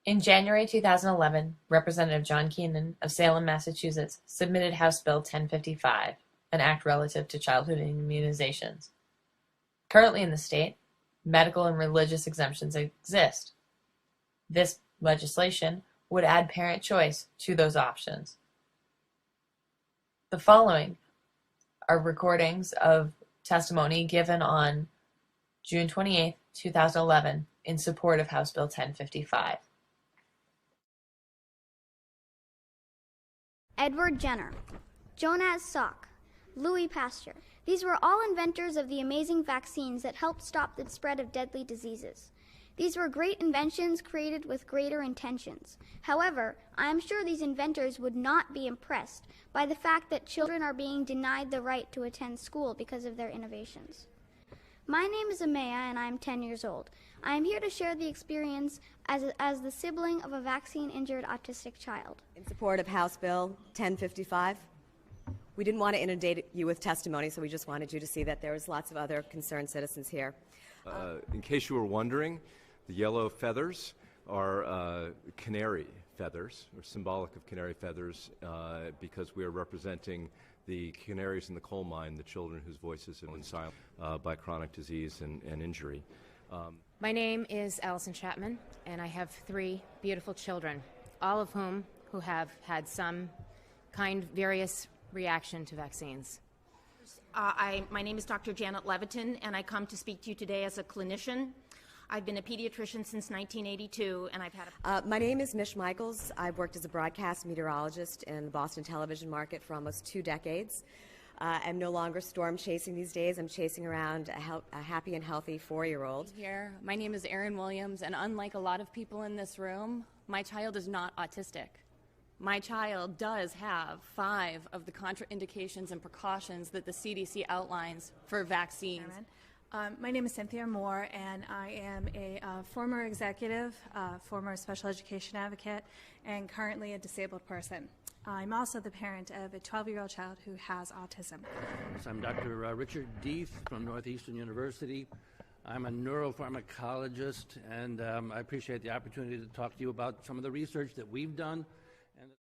In January 2011, Representative John Keenan of Salem, Massachusetts, submitted House Bill 1055, an act relative to childhood immunizations. Currently in the state, medical and religious exemptions exist. This legislation would add parent choice to those options. The following are recordings of testimony given on June 28, 2011, in support of House Bill 1055. Edward Jenner, Jonas Salk, Louis Pasteur. These were all inventors of the amazing vaccines that helped stop the spread of deadly diseases. These were great inventions created with greater intentions. However, I am sure these inventors would not be impressed by the fact that children are being denied the right to attend school because of their innovations. My name is Amaya and I am 10 years old. I am here to share the experience as the sibling of a vaccine-injured autistic child. In support of House Bill 1055, we didn't want to inundate you with testimony, so we just wanted you to see that there was lots of other concerned citizens here. In case you were wondering, the yellow feathers are canary feathers, or symbolic of canary feathers, because we are representing the canaries in the coal mine, the children whose voices have been silenced by chronic disease and injury. My name is Allison Chapman, and I have 3 beautiful children, all of whom who have had some various reaction to vaccines. My name is Dr. Janet Levitin, and I come to speak to you today as a clinician. I've been a pediatrician since 1982, and I've had My name is Mish Michaels. I've worked as a broadcast meteorologist in the Boston television market for almost 2 decades. I'm no longer storm chasing these days. I'm chasing around a happy and healthy 4-year-old. Here, my name is Erin Williams, and unlike a lot of people in this room, my child is not autistic. My child does have 5 of the contraindications and precautions that the CDC outlines for vaccines. My name is Cynthia Moore, and I am a former executive, former special education advocate, and currently a disabled person. I'm also the parent of a 12-year-old child who has autism. Yes, I'm Dr. Richard Deeth from Northeastern University. I'm a neuropharmacologist, and I appreciate the opportunity to talk to you about some of the research that we've done.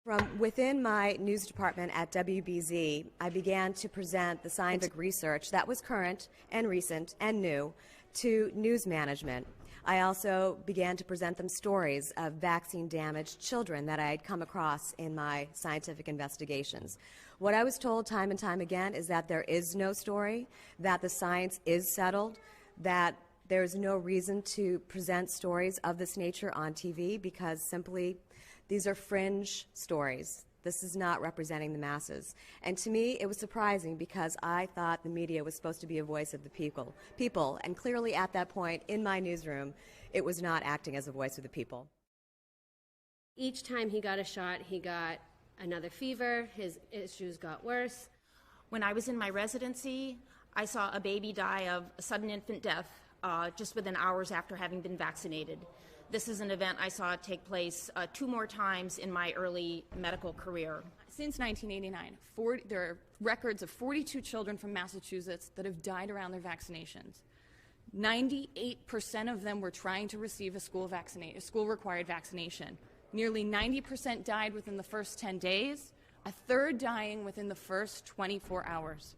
From within my news department at WBZ, I began to present the scientific research that was current and recent and new to news management. I also began to present them stories of vaccine-damaged children that I had come across in my scientific investigations. What I was told time and time again is that there is no story, that the science is settled, that there's no reason to present stories of this nature on TV because simply these are fringe stories. This is not representing the masses. And to me, it was surprising because I thought the media was supposed to be a voice of the people. And clearly at that point in my newsroom, it was not acting as a voice of the people. Each time he got a shot, he got another fever, his issues got worse. When I was in my residency, I saw a baby die of sudden infant death just within hours after having been vaccinated. This is an event I saw take place 2 more times in my early medical career. Since 1989, there are records of 42 children from Massachusetts that have died around their vaccinations. 98% of them were trying to receive a school-required vaccination. Nearly 90% died within the first 10 days, a third dying within the first 24 hours.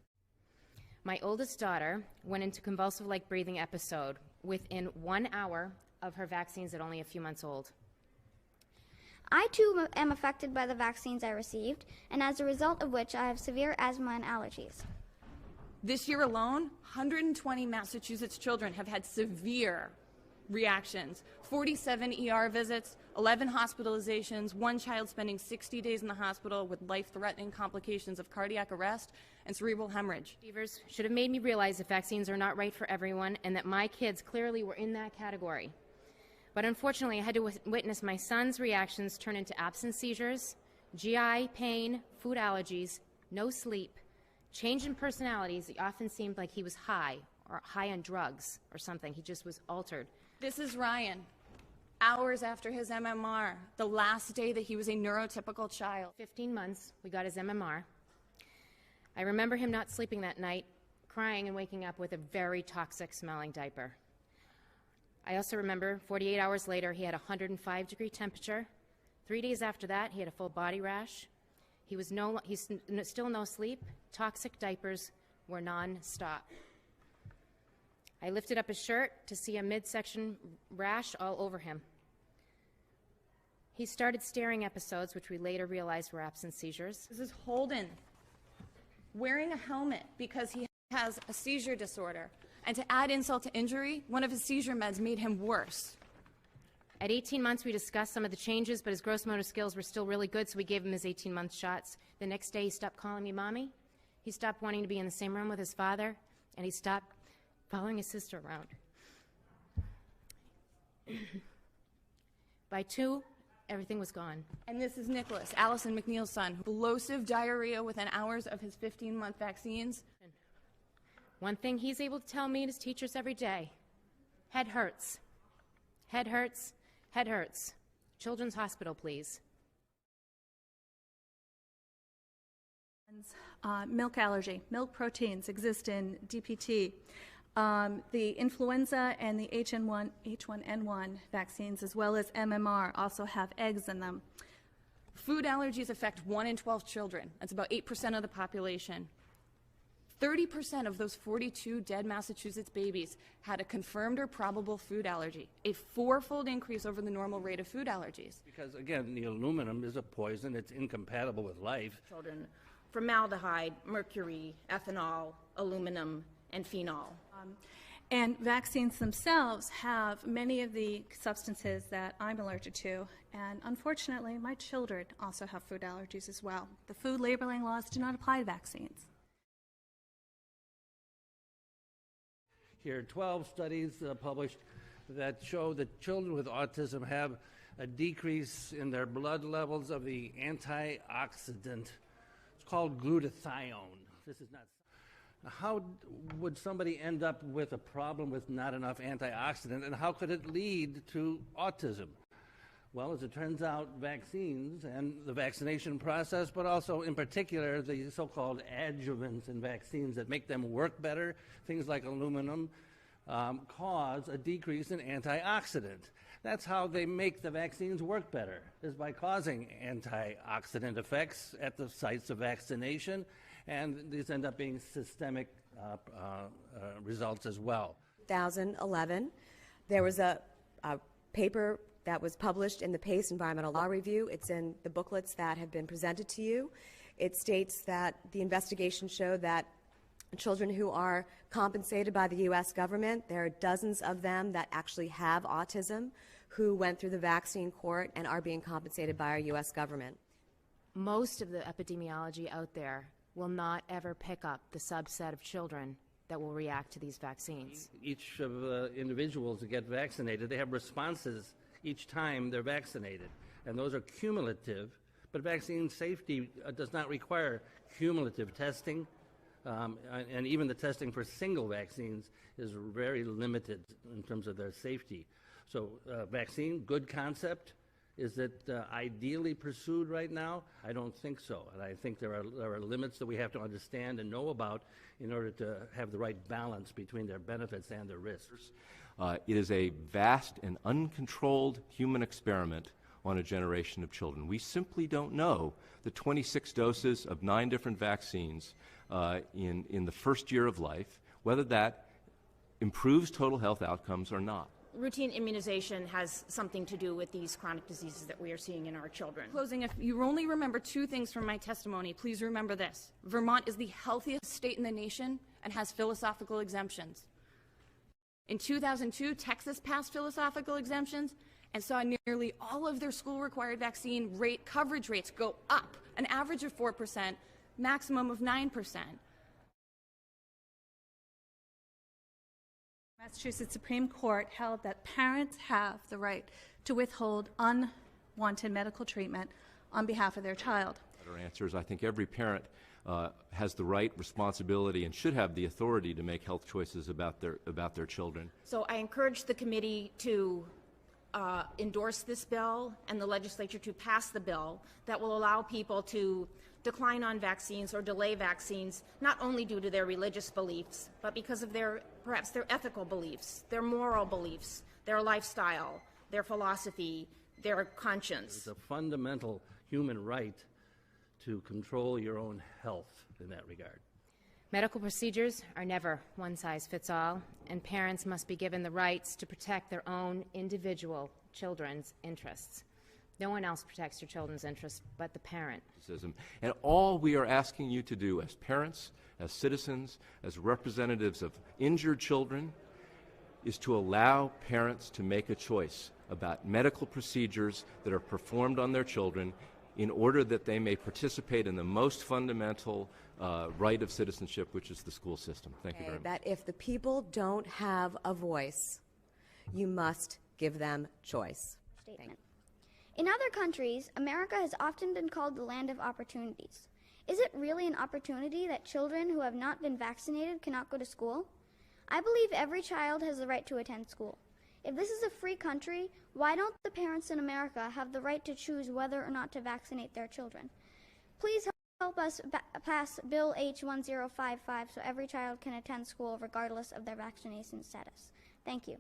My oldest daughter went into convulsive-like breathing episode within 1 hour of her vaccines at only a few months old. I too am affected by the vaccines I received, and as a result of which I have severe asthma and allergies. This year alone, 120 Massachusetts children have had severe reactions. 47 ER visits, 11 hospitalizations, 1 child spending 60 days in the hospital with life-threatening complications of cardiac arrest and cerebral hemorrhage. Fevers should have made me realize that vaccines are not right for everyone and that my kids clearly were in that category. But unfortunately, I had to witness my son's reactions turn into absence seizures, GI pain, food allergies, no sleep, change in personalities. It often seemed like he was high or high on drugs or something. He just was altered. This is Ryan, hours after his MMR, the last day that he was a neurotypical child. 15 months, we got his MMR. I remember him not sleeping that night, crying and waking up with a very toxic smelling diaper. I also remember 48 hours later, he had a 105-degree temperature. 3 days after that, he had a full body rash. He's still no sleep. Toxic diapers were non-stop. I lifted up his shirt to see a midsection rash all over him. He started staring episodes, which we later realized were absence seizures. This is Holden wearing a helmet because he has a seizure disorder. And to add insult to injury, one of his seizure meds made him worse. At 18 months, we discussed some of the changes, but his gross motor skills were still really good, so we gave him his 18-month shots. The next day, he stopped calling me Mommy. He stopped wanting to be in the same room with his father, and he stopped following his sister around. By 2, everything was gone. And this is Nicholas, Allison McNeil's son. Explosive diarrhea within hours of his 15-month vaccines. One thing he's able to tell me and his teachers every day: head hurts. Head hurts. Head hurts. Children's Hospital, please. Milk allergy. Milk proteins exist in DPT. The influenza and the H1N1 vaccines, as well as MMR, also have eggs in them. Food allergies affect 1 in 12 children. That's about 8% of the population. 30% of those 42 dead Massachusetts babies had a confirmed or probable food allergy, a 4-fold increase over the normal rate of food allergies. Because, again, the aluminum is a poison. It's incompatible with life. Children, formaldehyde, mercury, ethanol, aluminum, and phenol. And vaccines themselves have many of the substances that I'm allergic to. And unfortunately, my children also have food allergies as well. The food labeling laws do not apply to vaccines. Here, 12 studies published that show that children with autism have a decrease in their blood levels of the antioxidant. It's called glutathione. This is not. How would somebody end up with a problem with not enough antioxidant, and how could it lead to autism? Well, as it turns out, vaccines and the vaccination process, but also in particular the so-called adjuvants in vaccines that make them work better, things like aluminum, cause a decrease in antioxidant. That's how they make the vaccines work better, is by causing antioxidant effects at the sites of vaccination, and these end up being systemic results as well. 2011, there was a paper that was published in the PACE Environmental Law Review. It's in the booklets that have been presented to you. It states that the investigation showed that children who are compensated by the U.S. government, there are dozens of them that actually have autism who went through the vaccine court and are being compensated by our U.S. government. Most of the epidemiology out there will not ever pick up the subset of children that will react to these vaccines. Each of the individuals that get vaccinated, they have responses each time they're vaccinated, and those are cumulative, but vaccine safety does not require cumulative testing, and even the testing for single vaccines is very limited in terms of their safety. So vaccine, good concept. Is it ideally pursued right now? I don't think so, and I think there are limits that we have to understand and know about in order to have the right balance between their benefits and their risks. It is a vast and uncontrolled human experiment on a generation of children. We simply don't know the 26 doses of 9 different vaccines in the first year of life, whether that improves total health outcomes or not. Routine immunization has something to do with these chronic diseases that we are seeing in our children. Closing, if you only remember 2 things from my testimony, please remember this. Vermont is the healthiest state in the nation and has philosophical exemptions. In 2002, Texas passed philosophical exemptions and saw nearly all of their school-required vaccine coverage rates go up, an average of 4%, maximum of 9%. Massachusetts Supreme Court held that parents have the right to withhold unwanted medical treatment on behalf of their child. Better answers. I think every parent has the right, responsibility, and should have the authority to make health choices about their children. So I encourage the committee to endorse this bill and the legislature to pass the bill that will allow people to decline on vaccines or delay vaccines, not only due to their religious beliefs, but because of perhaps their ethical beliefs, their moral beliefs, their lifestyle, their philosophy, their conscience. It's a fundamental human right to control your own health in that regard. Medical procedures are never one size fits all, and parents must be given the rights to protect their own individual children's interests. No one else protects your children's interests but the parent. And all we are asking you to do as parents, as citizens, as representatives of injured children, is to allow parents to make a choice about medical procedures that are performed on their children in order that they may participate in the most fundamental right of citizenship, which is the school system. Thank you very much. That if the people don't have a voice, you must give them choice. Statement. In other countries, America has often been called the land of opportunities. Is it really an opportunity that children who have not been vaccinated cannot go to school? I believe every child has the right to attend school. If this is a free country, why don't the parents in America have the right to choose whether or not to vaccinate their children? Please help us pass Bill H-1055 so every child can attend school regardless of their vaccination status. Thank you.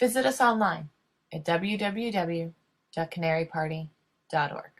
Visit us online at www.canaryparty.org.